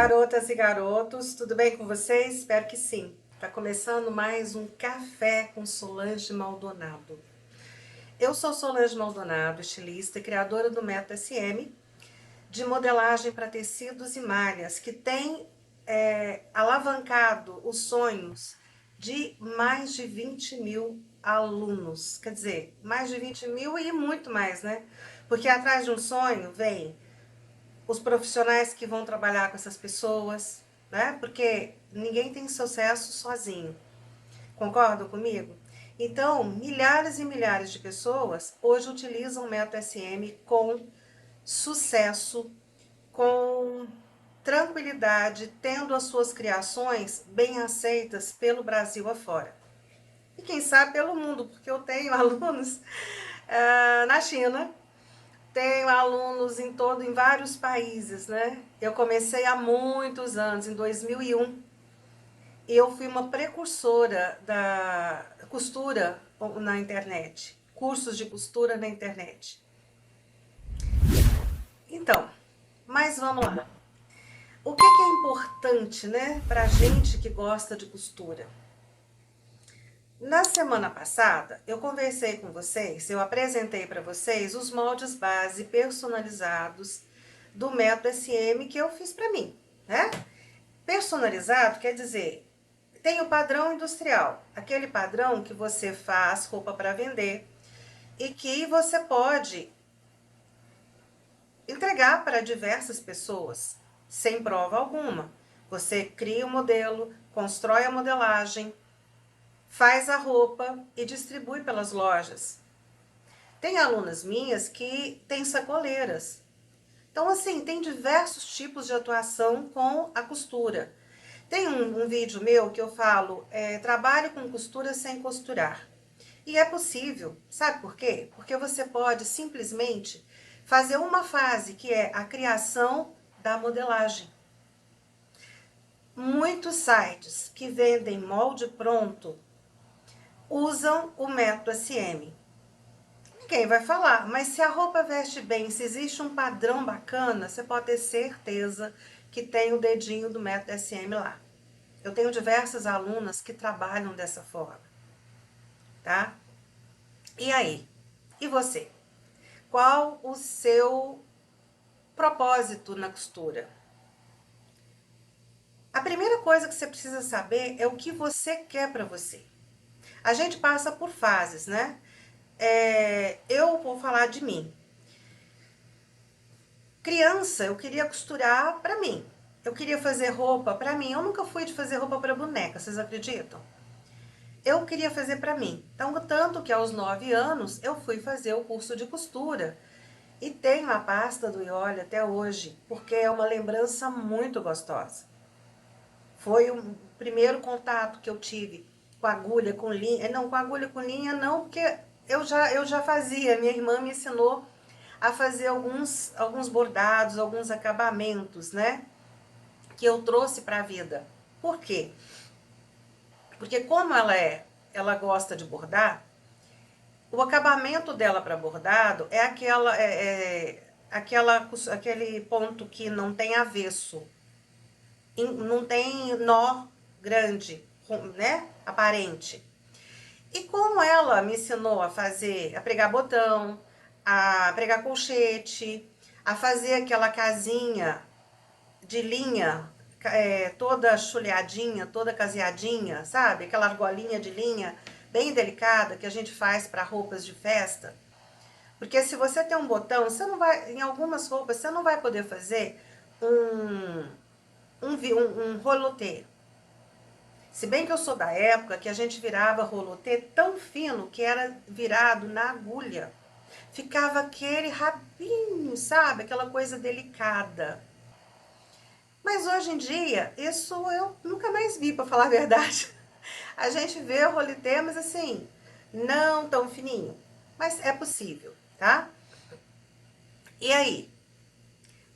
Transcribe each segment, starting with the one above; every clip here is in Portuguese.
Garotas e garotos, tudo bem com vocês? Espero que sim. Tá começando mais um Café com Solange Maldonado. Eu sou Solange Maldonado, estilista e criadora do Método SM, de modelagem para tecidos e malhas, que tem alavancado os sonhos de mais de 20 mil alunos. Quer dizer, mais de 20 mil e muito mais, né? Porque atrás de um sonho vem os profissionais que vão trabalhar com essas pessoas, né? Porque ninguém tem sucesso sozinho. Concordam comigo? Então, milhares e milhares de pessoas hoje utilizam o método SM com sucesso, com tranquilidade, tendo as suas criações bem aceitas pelo Brasil afora. E quem sabe pelo mundo, porque eu tenho alunos na China, tenho alunos em vários países, né? Eu comecei há muitos anos, em 2001. E eu fui uma precursora da costura na internet. Cursos de costura na internet. Então, mas vamos lá. O que é importante, né, pra gente que gosta de costura? Na semana passada, eu conversei com vocês, eu apresentei para vocês os moldes base personalizados do método SM que eu fiz para mim, né? Personalizado quer dizer, tem o padrão industrial, aquele padrão que você faz roupa para vender e que você pode entregar para diversas pessoas, sem prova alguma. Você cria o modelo, constrói a modelagem, faz a roupa e distribui pelas lojas. Tem alunas minhas que têm sacoleiras. Então, assim, tem diversos tipos de atuação com a costura. Tem um vídeo meu que eu falo, trabalho com costura sem costurar. E é possível, sabe por quê? Porque você pode simplesmente fazer uma fase que é a criação da modelagem. Muitos sites que vendem molde pronto usam o método SM. Ninguém vai falar, mas se a roupa veste bem, se existe um padrão bacana, você pode ter certeza que tem o dedinho do método SM lá. Eu tenho diversas alunas que trabalham dessa forma, tá? E aí? E você? Qual o seu propósito na costura? A primeira coisa que você precisa saber é o que você quer para você. A gente passa por fases, né? Eu vou falar de mim. Criança, eu queria costurar para mim. Eu queria fazer roupa para mim. Eu nunca fui de fazer roupa para boneca, vocês acreditam? Eu queria fazer para mim. Então, tanto que aos 9 anos eu fui fazer o curso de costura. E tenho a pasta do Iole até hoje, porque é uma lembrança muito gostosa. Foi o primeiro contato que eu tive com agulha, com linha. Não, com agulha, com linha não, porque eu já fazia. Minha irmã me ensinou a fazer alguns bordados, alguns acabamentos, né? Que eu trouxe para a vida. Por quê? Porque como ela gosta de bordar, o acabamento dela para bordado é aquele ponto que não tem avesso, não tem nó grande, né? Aparente. E como ela me ensinou a fazer, a pregar botão, a pregar colchete, a fazer aquela casinha de linha toda chuleadinha, toda caseadinha, sabe? Aquela argolinha de linha bem delicada que a gente faz para roupas de festa. Porque se você tem um botão, você não vai, em algumas roupas, você não vai poder fazer um rolotê. Se bem que eu sou da época que a gente virava rolotê tão fino que era virado na agulha. Ficava aquele rabinho, sabe? Aquela coisa delicada. Mas hoje em dia, isso eu nunca mais vi, para falar a verdade. A gente vê o rolotê, mas assim, não tão fininho. Mas é possível, tá? E aí?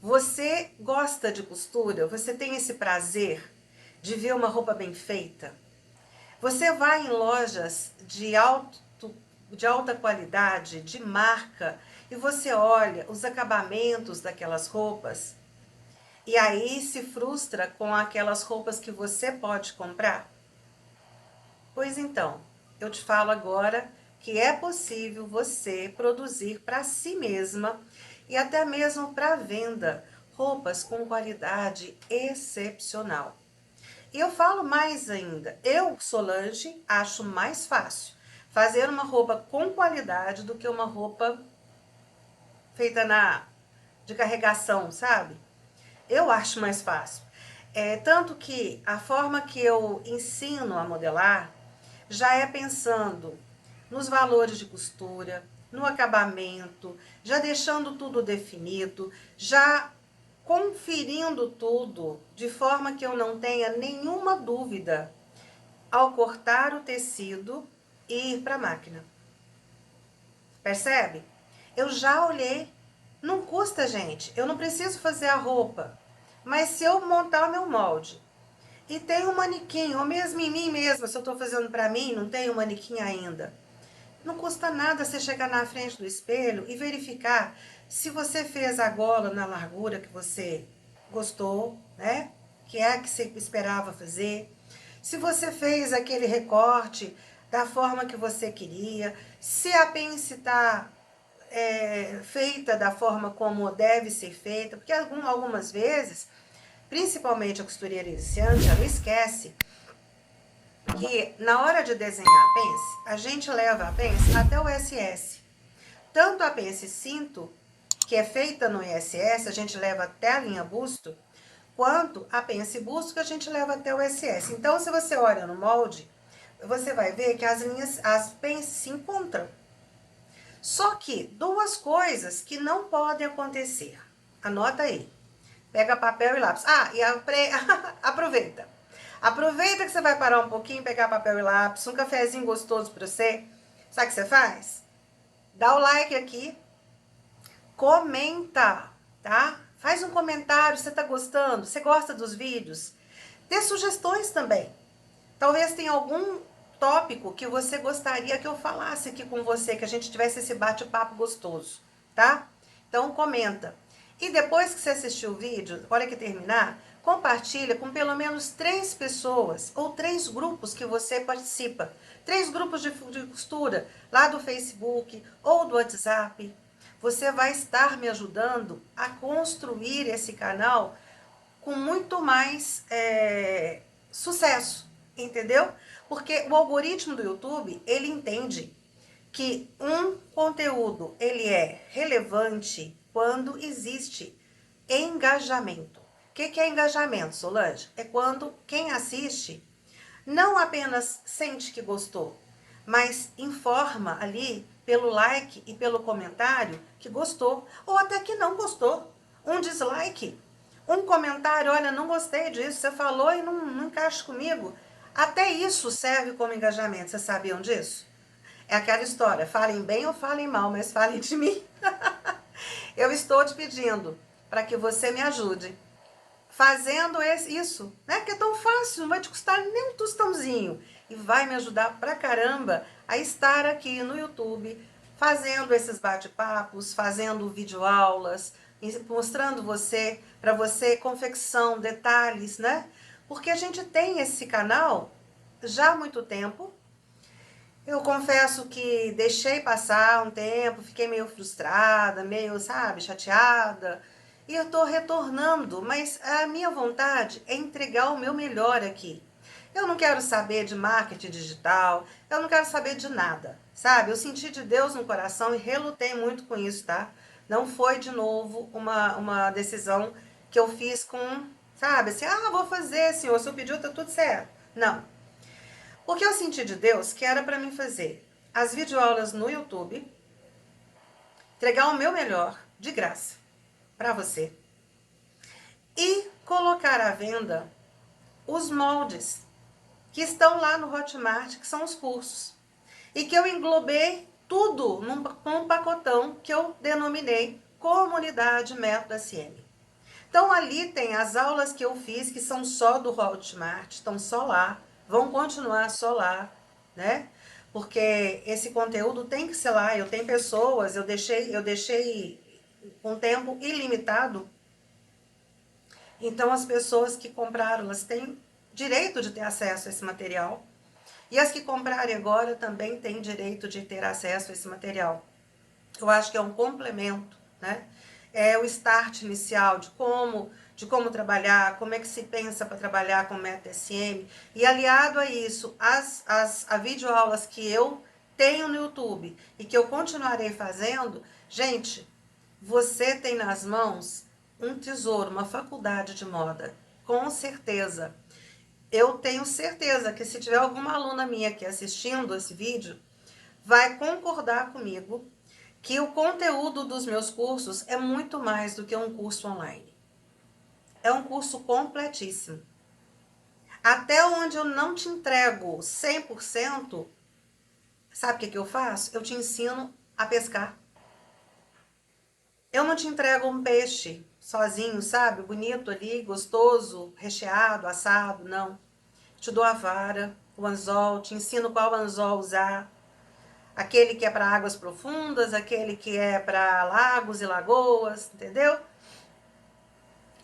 Você gosta de costura? Você tem esse prazer de ver uma roupa bem feita? Você vai em lojas de alta qualidade, de marca, e você olha os acabamentos daquelas roupas E aí se frustra com aquelas roupas que você pode comprar? Pois então, eu te falo agora que é possível você produzir para si mesma e até mesmo para venda roupas com qualidade excepcional. E eu falo mais ainda, eu, Solange, acho mais fácil fazer uma roupa com qualidade do que uma roupa feita de carregação, sabe? Eu acho mais fácil. Tanto que a forma que eu ensino a modelar já é pensando nos valores de costura, no acabamento, já deixando tudo definido, já conferindo tudo de forma que eu não tenha nenhuma dúvida ao cortar o tecido e ir para a máquina. Percebe? Eu já olhei. Não custa, gente. Eu não preciso fazer a roupa. Mas se eu montar o meu molde e tem um manequim, ou mesmo em mim mesma, se eu estou fazendo para mim, não tem um manequim ainda. Não custa nada você chegar na frente do espelho e verificar se você fez a gola na largura que você gostou, né? Que é a que você esperava fazer. Se você fez aquele recorte da forma que você queria, se a pence está feita da forma como deve ser feita, porque algumas vezes, principalmente a costureira iniciante, ela esquece que na hora de desenhar a pence, a gente leva a pence até o SS. Tanto a pence cinto, que é feita no ISS, a gente leva até a linha busto, quanto a pence busto, que a gente leva até o SS. Então, se você olha no molde, você vai ver que as pences se encontram. Só que duas coisas que não podem acontecer. Anota aí. Pega papel e lápis. Aproveita. Aproveita que você vai parar um pouquinho, pegar papel e lápis, um cafezinho gostoso pra você. Sabe o que você faz? Dá o like aqui, comenta, tá? Faz um comentário, você tá gostando, você gosta dos vídeos. Dê sugestões também. Talvez tenha algum tópico que você gostaria que eu falasse aqui com você, que a gente tivesse esse bate-papo gostoso, tá? Então comenta. E depois que você assistiu o vídeo, hora que terminar, compartilha com pelo menos 3 pessoas ou 3 grupos que você participa. 3 grupos de costura, lá do Facebook ou do WhatsApp. Você vai estar me ajudando a construir esse canal com muito mais sucesso, entendeu? Porque o algoritmo do YouTube, ele entende que um conteúdo, ele é relevante quando existe engajamento. O que é engajamento, Solange? É quando quem assiste não apenas sente que gostou, mas informa ali pelo like e pelo comentário que gostou, ou até que não gostou. Um dislike, um comentário, olha, não gostei disso, você falou e não encaixa comigo. Até isso serve como engajamento, vocês sabiam disso? É aquela história, falem bem ou falem mal, mas falem de mim. Eu estou te pedindo para que você me ajude fazendo isso, né? Que é tão fácil, não vai te custar nem um tostãozinho. E vai me ajudar pra caramba a estar aqui no YouTube fazendo esses bate-papos, fazendo videoaulas, mostrando para você confecção, detalhes, né? Porque a gente tem esse canal já há muito tempo. Eu confesso que deixei passar um tempo, fiquei meio frustrada, meio, sabe, chateada. E eu tô retornando, mas a minha vontade é entregar o meu melhor aqui. Eu não quero saber de marketing digital, eu não quero saber de nada, sabe? Eu senti de Deus no coração e relutei muito com isso, tá? Não foi de novo uma decisão que eu fiz com, sabe, assim, vou fazer, senhor, se eu pediu, tá tudo certo. Não. Porque eu senti de Deus que era para mim fazer as videoaulas no YouTube, entregar o meu melhor, de graça, para você. E colocar à venda os moldes que estão lá no Hotmart, que são os cursos. E que eu englobei tudo num pacotão que eu denominei Comunidade Método SM. Então ali tem as aulas que eu fiz, que são só do Hotmart, estão só lá, vão continuar só lá, né? Porque esse conteúdo tem que ser lá, eu tenho pessoas, eu deixei um tempo ilimitado Então, as pessoas que compraram, elas têm direito de ter acesso a esse material. E as que comprarem agora também têm direito de ter acesso a esse material. Eu acho que é um complemento, né? É o start inicial de como trabalhar, como é que se pensa para trabalhar com método SM. E aliado a isso, a videoaulas que eu tenho no YouTube e que eu continuarei fazendo, gente, você tem nas mãos um tesouro, uma faculdade de moda, com certeza. Eu tenho certeza que se tiver alguma aluna minha aqui assistindo esse vídeo, vai concordar comigo que o conteúdo dos meus cursos é muito mais do que um curso online. É um curso completíssimo. Até onde eu não te entrego 100%, sabe o que eu faço? Eu te ensino a pescar. Eu não te entrego um peixe sozinho, sabe? Bonito ali, gostoso, recheado, assado, não. Te dou a vara, o anzol, te ensino qual anzol usar. Aquele que é para águas profundas, aquele que é para lagos e lagoas, entendeu?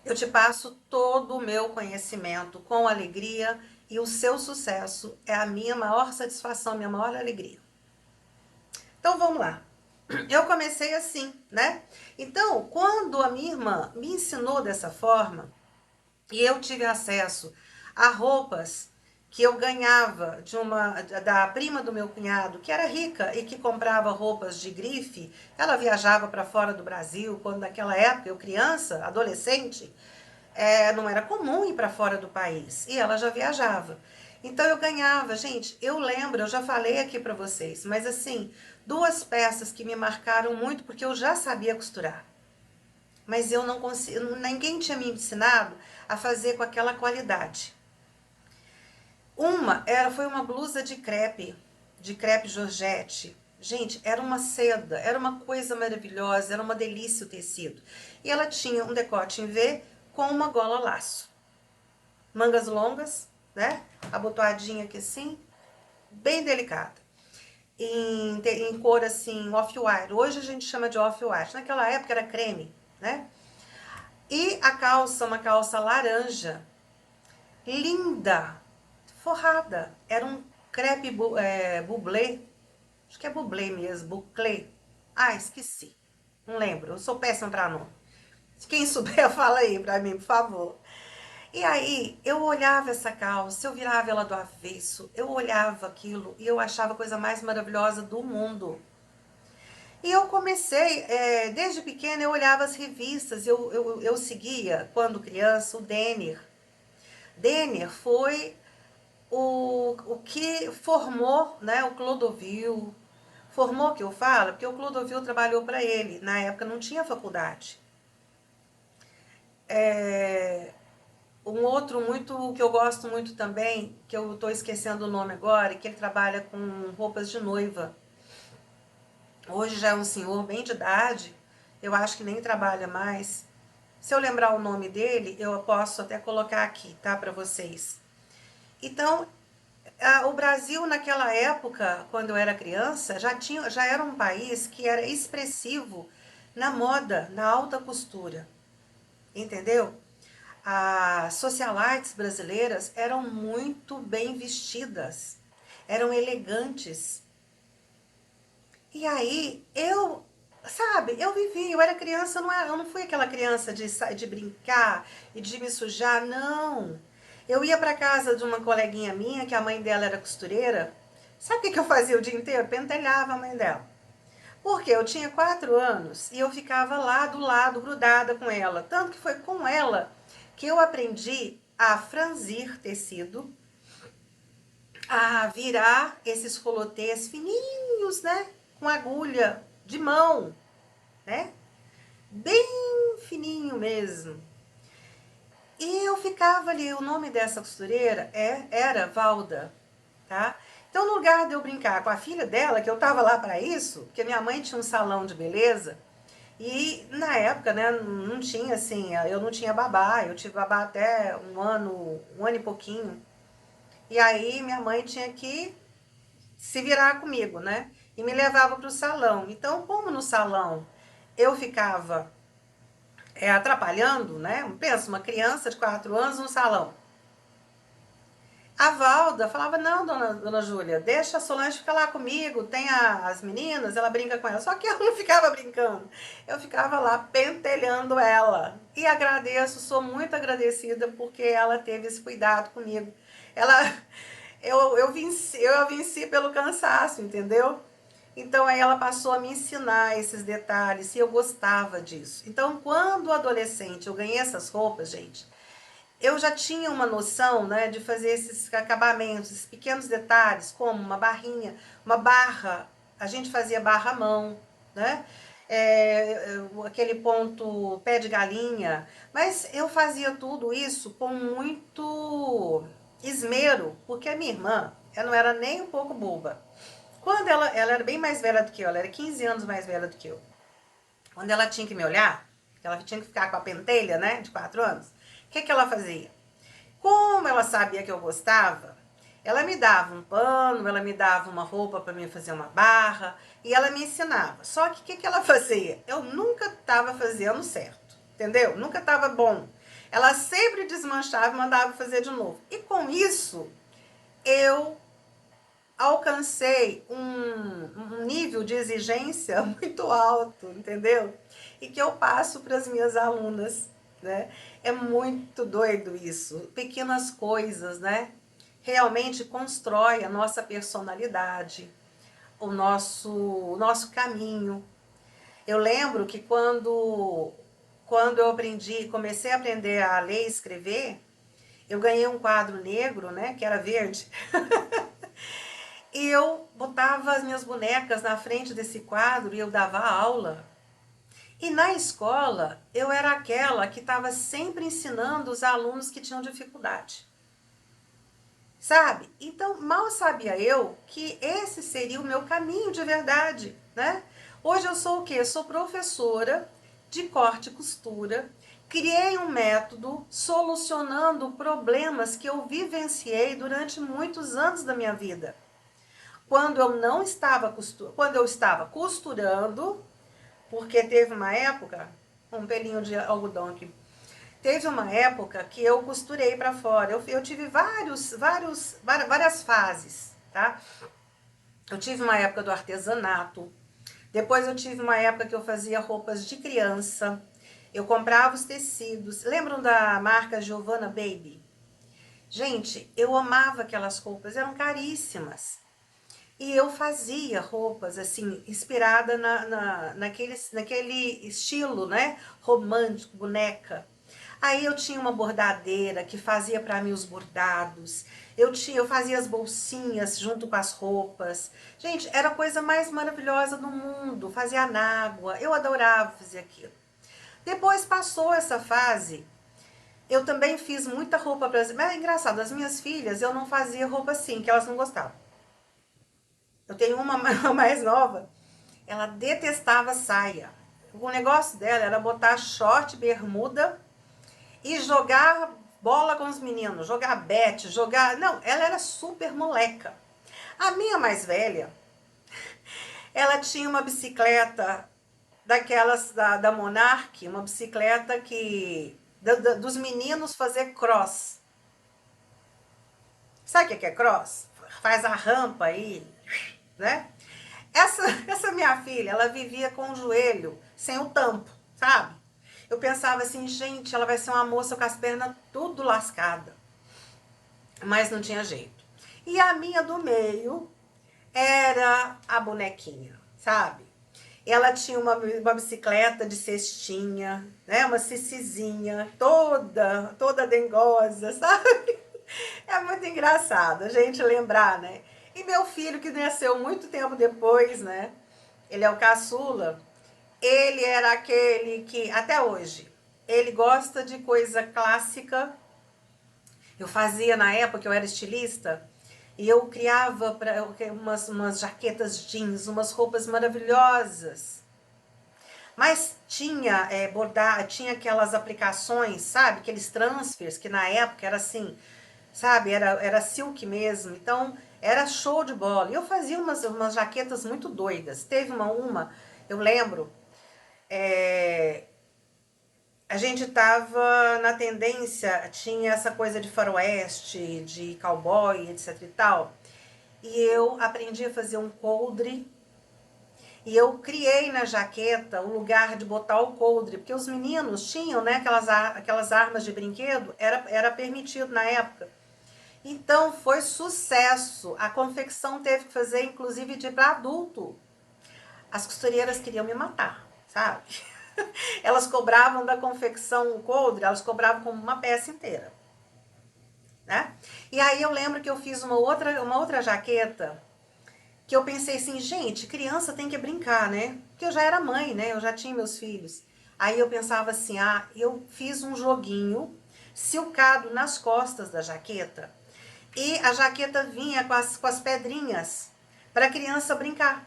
Eu te passo todo o meu conhecimento com alegria e o seu sucesso é a minha maior satisfação, a minha maior alegria. Então vamos lá. Eu comecei assim, né? Então, quando a minha irmã me ensinou dessa forma e eu tive acesso a roupas que eu ganhava da prima do meu cunhado, que era rica e que comprava roupas de grife, ela viajava para fora do Brasil, quando naquela época eu criança, adolescente, não era comum ir para fora do país e ela já viajava. Então eu ganhava, gente, eu lembro, eu já falei aqui para vocês, mas assim, duas peças que me marcaram muito porque eu já sabia costurar. Mas eu não consigo, ninguém tinha me ensinado a fazer com aquela qualidade. Foi uma blusa de crepe Georgette. Gente, era uma seda, era uma coisa maravilhosa, era uma delícia o tecido. E ela tinha um decote em V com uma gola laço. Mangas longas, né? Abotoadinha aqui assim, bem delicada. Em cor assim, off-white. Hoje a gente chama de off-white. Naquela época era creme, né? E a calça, uma calça laranja, linda, forrada. Era um crepe bublé, acho que é bublé mesmo, bouclé. Ah, esqueci, não lembro, eu sou péssima pra nome. Quem souber, fala aí pra mim, por favor. E aí, eu olhava essa calça, eu virava ela do avesso, eu olhava aquilo e eu achava a coisa mais maravilhosa do mundo. E eu comecei, desde pequena eu olhava as revistas, eu seguia, quando criança, o Denner. Denner foi o que formou, né, o Clodovil. Formou, que eu falo, porque o Clodovil trabalhou para ele. Na época não tinha faculdade. Um outro muito que eu gosto muito também, que eu estou esquecendo o nome agora, que ele trabalha com roupas de noiva. Hoje já é um senhor bem de idade, eu acho que nem trabalha mais. Se eu lembrar o nome dele, eu posso até colocar aqui, tá, para vocês. Então, o Brasil naquela época, quando eu era criança, já era um país que era expressivo na moda, na alta costura, entendeu? As socialites brasileiras eram muito bem vestidas, eram elegantes. E aí sabe, eu era criança, eu não fui aquela criança de brincar e de me sujar, não. Eu ia para casa de uma coleguinha minha, que a mãe dela era costureira. Sabe o que eu fazia o dia inteiro? Pentelhava a mãe dela. Porque eu tinha 4 anos e eu ficava lá do lado, grudada com ela. Tanto que foi com ela que eu aprendi a franzir tecido, a virar esses rolotês fininhos, né? Com agulha de mão, né? Bem fininho mesmo. E eu ficava ali, o nome dessa costureira era Valda, tá? Então, no lugar de eu brincar com a filha dela, que eu tava lá para isso, porque minha mãe tinha um salão de beleza, e na época, né, não tinha assim, eu não tinha babá, eu tive babá até um ano e pouquinho. E aí minha mãe tinha que se virar comigo, né? E me levava para o salão. Então, como no salão eu ficava atrapalhando, né? Pensa, uma criança de 4 anos no salão. A Valda falava, não, dona Júlia, deixa a Solange ficar lá comigo, tem as meninas, ela brinca com ela. Só que eu não ficava brincando, eu ficava lá pentelhando ela. E agradeço, sou muito agradecida porque ela teve esse cuidado comigo. Ela, eu a venci pelo cansaço, entendeu? Então aí ela passou a me ensinar esses detalhes e eu gostava disso. Então quando adolescente eu ganhei essas roupas, gente, eu já tinha uma noção, né, de fazer esses acabamentos, esses pequenos detalhes, como uma barrinha, uma barra. A gente fazia barra à mão, né? Aquele ponto pé de galinha. Mas eu fazia tudo isso com muito esmero, porque a minha irmã, ela não era nem um pouco boba. Quando ela era bem mais velha do que eu, ela era 15 anos mais velha do que eu. Quando ela tinha que me olhar, ela tinha que ficar com a pentelha, né, de 4 anos, o que ela fazia? Como ela sabia que eu gostava, ela me dava um pano, ela me dava uma roupa para mim fazer uma barra e ela me ensinava. Só que o que ela fazia? Eu nunca estava fazendo certo, entendeu? Nunca estava bom. Ela sempre desmanchava e mandava fazer de novo. E com isso, eu alcancei um nível de exigência muito alto, entendeu? E que eu passo para as minhas alunas, né? É muito doido isso. Pequenas coisas, né? Realmente constrói a nossa personalidade, o nosso caminho. Eu lembro que quando eu comecei a aprender a ler e escrever, eu ganhei um quadro negro, né, que era verde. E eu botava as minhas bonecas na frente desse quadro e eu dava aula. E na escola, eu era aquela que estava sempre ensinando os alunos que tinham dificuldade. Sabe? Então, mal sabia eu que esse seria o meu caminho de verdade, né? Hoje eu sou o quê? Eu sou professora de corte e costura. Criei um método solucionando problemas que eu vivenciei durante muitos anos da minha vida. Quando eu não estava quando eu estava costurando, porque teve uma época, um pelinho de algodão aqui. Teve uma época que eu costurei para fora. Eu tive várias fases, tá? Eu tive uma época do artesanato. Depois eu tive uma época que eu fazia roupas de criança. Eu comprava os tecidos. Lembram da marca Giovanna Baby? Gente, eu amava aquelas roupas, eram caríssimas. E eu fazia roupas, assim, inspirada naquele estilo, né? Romântico, boneca. Aí eu tinha uma bordadeira que fazia para mim os bordados. Eu fazia as bolsinhas junto com as roupas. Gente, era a coisa mais maravilhosa do mundo. Fazia anágua. Eu adorava fazer aquilo. Depois passou essa fase. Eu também fiz muita roupa para... Mas é engraçado, as minhas filhas eu não fazia roupa assim, que elas não gostavam. Eu tenho uma mais nova, ela detestava saia. O negócio dela era botar short, bermuda e jogar bola com os meninos, jogar bete, jogar... Não, ela era super moleca. A minha mais velha, ela tinha uma bicicleta daquelas da Monarch, uma bicicleta que... dos meninos fazer cross. Sabe o que é cross? Faz a rampa aí, né? Essa minha filha, ela vivia com o joelho sem o tampo, sabe? Eu pensava assim, gente, ela vai ser uma moça com as pernas tudo lascada. Mas não tinha jeito. E a minha do meio era a bonequinha, sabe? Ela tinha uma bicicleta de cestinha, né? Uma cicizinha, toda dengosa, sabe? É muito engraçado a gente lembrar, né? E meu filho, que nasceu muito tempo depois, né? Ele é o caçula. Ele era aquele que, até hoje, ele gosta de coisa clássica. Eu fazia na época, eu era estilista, e eu criava umas jaquetas jeans, umas roupas maravilhosas. Mas tinha tinha aquelas aplicações, sabe? Aqueles transfers que na época era assim, sabe? Era silk mesmo. Então era show de bola. E eu fazia umas jaquetas muito doidas. Teve eu lembro, é, A gente tava na tendência, tinha essa coisa de faroeste, de cowboy, etc e tal. E eu aprendi a fazer um coldre. E eu criei na jaqueta o lugar de botar o coldre, porque os meninos tinham, né, aquelas armas de brinquedo, era permitido na época. Então foi sucesso. A confecção teve que fazer, inclusive, de para adulto. As costureiras queriam me matar, sabe? Elas cobravam da confecção o coldre, elas cobravam como uma peça inteira, né? E aí eu lembro que eu fiz uma outra jaqueta que eu pensei assim, gente, criança tem que brincar, né? Porque eu já era mãe, né? Eu já tinha meus filhos. Aí eu pensava assim, eu fiz um joguinho silcado nas costas da jaqueta e a jaqueta vinha com as pedrinhas para a criança brincar.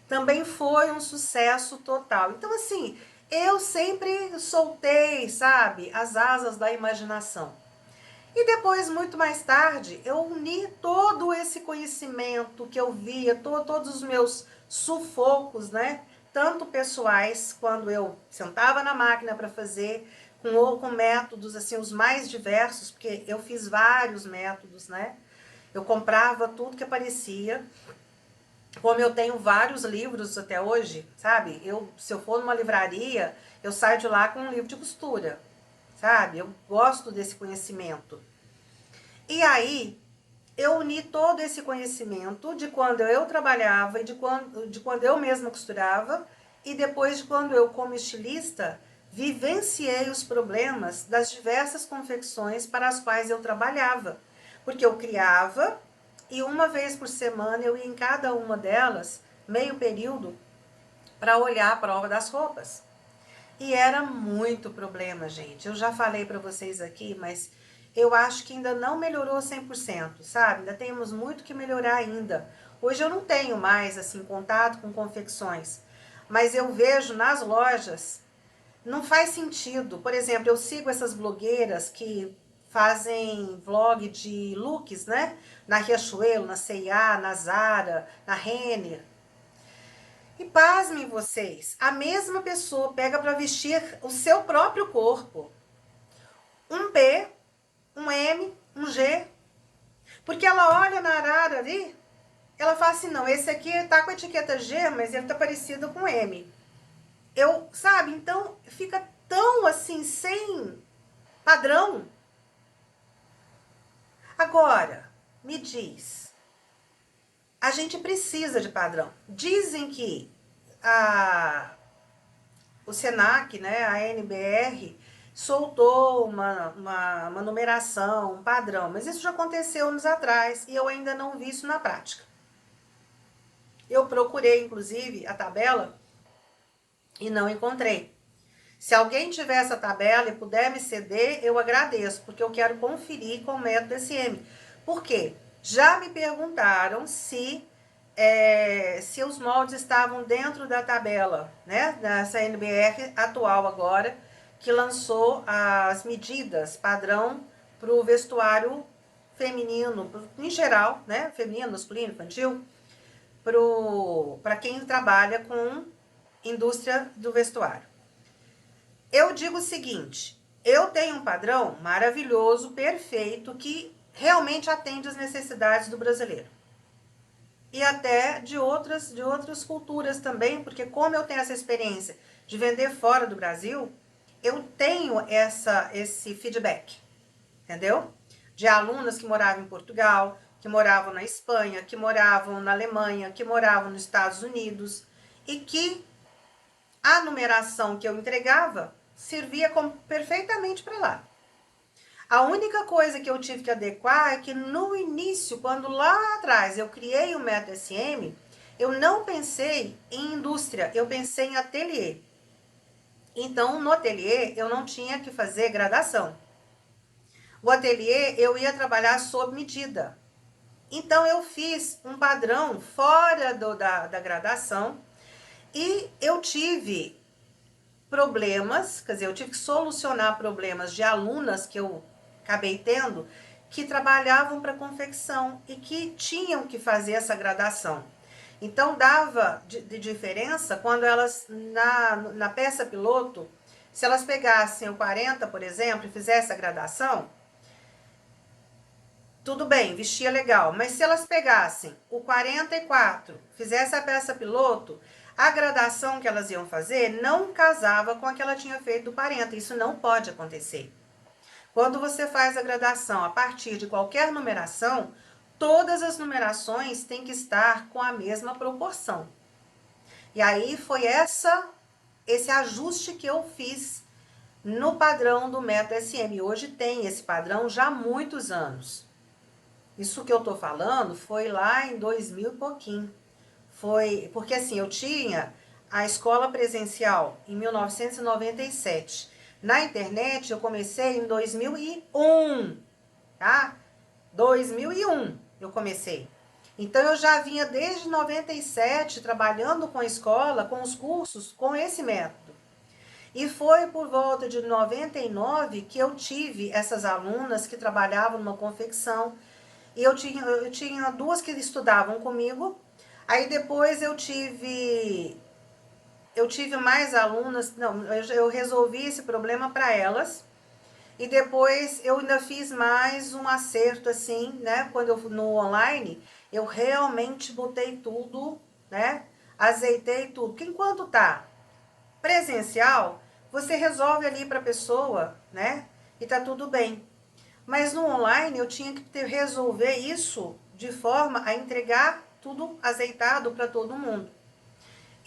Também foi um sucesso total. Então, assim, eu sempre soltei, sabe, as asas da imaginação. E depois, muito mais tarde, eu uni todo esse conhecimento que eu via, todos os meus sufocos, né? Tanto pessoais, quando eu sentava na máquina para fazer, com métodos assim os mais diversos, porque eu fiz vários métodos, né? Eu comprava tudo que aparecia. Como eu tenho vários livros até hoje, sabe? Se eu for numa livraria, eu saio de lá com um livro de costura, sabe? Eu gosto desse conhecimento. E aí, eu uni todo esse conhecimento de quando eu trabalhava e de quando eu mesma costurava e depois de quando eu, como estilista, vivenciei os problemas das diversas confecções para as quais eu trabalhava. Porque eu criava e uma vez por semana eu ia em cada uma delas, meio período, para olhar a prova das roupas. E era muito problema, gente. Eu já falei para vocês aqui, mas eu acho que ainda não melhorou 100%, sabe? Ainda temos muito que melhorar ainda. Hoje eu não tenho mais, assim, contato com confecções, mas eu vejo nas lojas, não faz sentido. Por exemplo, eu sigo essas blogueiras que fazem vlog de looks, né? Na Riachuelo, na C&A, na Zara, na Renner. E pasmem vocês, a mesma pessoa pega para vestir o seu próprio corpo. Um B, um M, um G. Porque ela olha na arara ali, ela fala assim, não, esse aqui tá com a etiqueta G, mas ele tá parecido com M. Sabe, então fica tão assim, sem padrão. Agora, me diz, a gente precisa de padrão. Dizem que a o Senac, né, a NBR, soltou uma numeração, um padrão, mas isso já aconteceu anos atrás e eu ainda não vi isso na prática. Eu procurei, inclusive, a tabela e não encontrei. Se alguém tiver essa tabela e puder me ceder, eu agradeço, porque eu quero conferir com o método SM. Por quê? Já me perguntaram se os moldes estavam dentro da tabela, né, dessa NBR atual agora, que lançou as medidas padrão para o vestuário feminino, em geral, né, feminino, masculino, infantil, para quem trabalha com indústria do vestuário. Eu digo o seguinte, eu tenho um padrão maravilhoso, perfeito, que realmente atende às necessidades do brasileiro. E até de outras culturas também, porque como eu tenho essa experiência de vender fora do Brasil, eu tenho esse feedback, entendeu? De alunas que moravam em Portugal, que moravam na Espanha, que moravam na Alemanha, que moravam nos Estados Unidos, e que a numeração que eu entregava servia perfeitamente para lá. A única coisa que eu tive que adequar é que no início, quando lá atrás eu criei o método SM, eu não pensei em indústria, eu pensei em ateliê. Então, no ateliê, eu não tinha que fazer gradação. O ateliê, eu ia trabalhar sob medida. Então, eu fiz um padrão fora da gradação e eu tive problemas, quer dizer, eu tive que solucionar problemas de alunas que eu acabei tendo, que trabalhavam para confecção e que tinham que fazer essa gradação. Então dava de diferença quando elas, na peça piloto, Se elas pegassem o 40, por exemplo, e fizessem a gradação, tudo bem, vestia legal. Mas se elas pegassem o 44, fizessem a peça piloto, a gradação que elas iam fazer não casava com a que ela tinha feito do 40. Isso não pode acontecer. Quando você faz a gradação a partir de qualquer numeração, todas as numerações têm que estar com a mesma proporção. E aí foi esse ajuste que eu fiz no padrão do método SM. Hoje tem esse padrão já há muitos anos. Isso que eu tô falando foi lá em 2000 e pouquinho. Foi porque assim, eu tinha a escola presencial em 1997. Na internet eu comecei em 2001, tá? 2001 eu comecei. Então eu já vinha desde 97 trabalhando com a escola, com os cursos, com esse método. E foi por volta de 99 que eu tive essas alunas que trabalhavam numa confecção. E eu tinha duas que estudavam comigo. Aí depois eu tive mais alunas, não, eu resolvi esse problema para elas. E depois eu ainda fiz mais um acerto assim, né? Quando eu no online, eu realmente botei tudo, né? Azeitei tudo. Porque enquanto tá presencial, você resolve ali para a pessoa, né? E tá tudo bem. Mas no online eu tinha que resolver isso de forma a entregar tudo azeitado para todo mundo.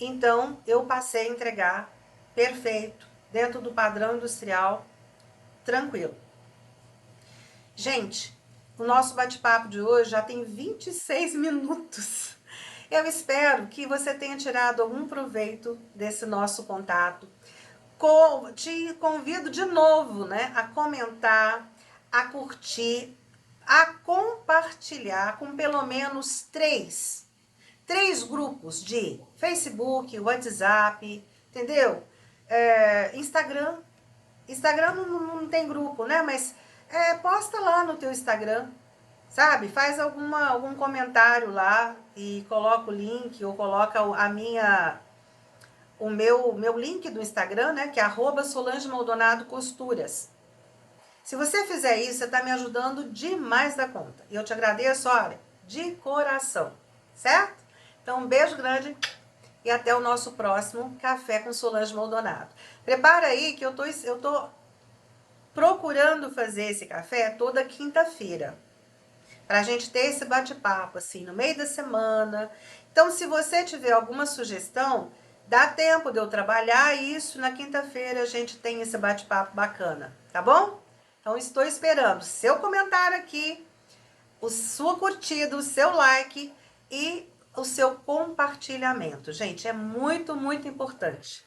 Então eu passei a entregar perfeito, dentro do padrão industrial, tranquilo. Gente, o nosso bate-papo de hoje já tem 26 minutos. Eu espero que você tenha tirado algum proveito desse nosso contato. Te convido de novo, né, a comentar, a curtir, a compartilhar com pelo menos três grupos de Facebook, WhatsApp, entendeu? Instagram. Instagram não tem grupo, né? Mas posta lá no teu Instagram, sabe? Faz algum comentário lá e coloca o link ou coloca o meu link do Instagram, né? Que é @SolangeMaldonado_Costuras. Se você fizer isso, você está me ajudando demais da conta. E eu te agradeço, olha, de coração, certo? Então, um beijo grande e até o nosso próximo Café com Solange Maldonado. Prepara aí que eu tô procurando fazer esse café toda quinta-feira. Pra gente ter esse bate-papo, assim, no meio da semana. Então, se você tiver alguma sugestão, dá tempo de eu trabalhar isso. Na quinta-feira a gente tem esse bate-papo bacana, tá bom? Então, estou esperando seu comentário aqui, sua curtida, o seu like e o seu compartilhamento. Gente, é muito, muito importante.